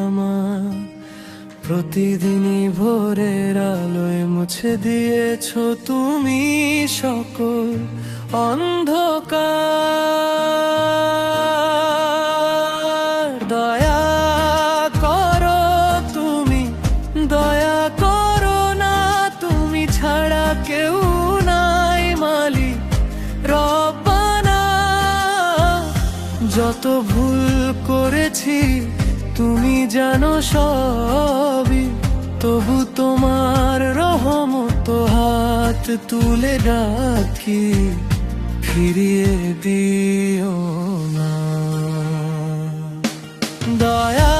আমার প্রতিদিনই ভোরের আলোয় মুছে দিয়েছো তুমি সকল অন্ধকার। দয়া করো তুমি, দয়া করো না, তুমি ছাড়া কেউ নাই মালিক রব্বানা। যত ভুল করেছি তুমি জানো সবই, তবু তোমার রহমত হাত তুলে ডাকি, ফিরিয়ে দিও না। দয়া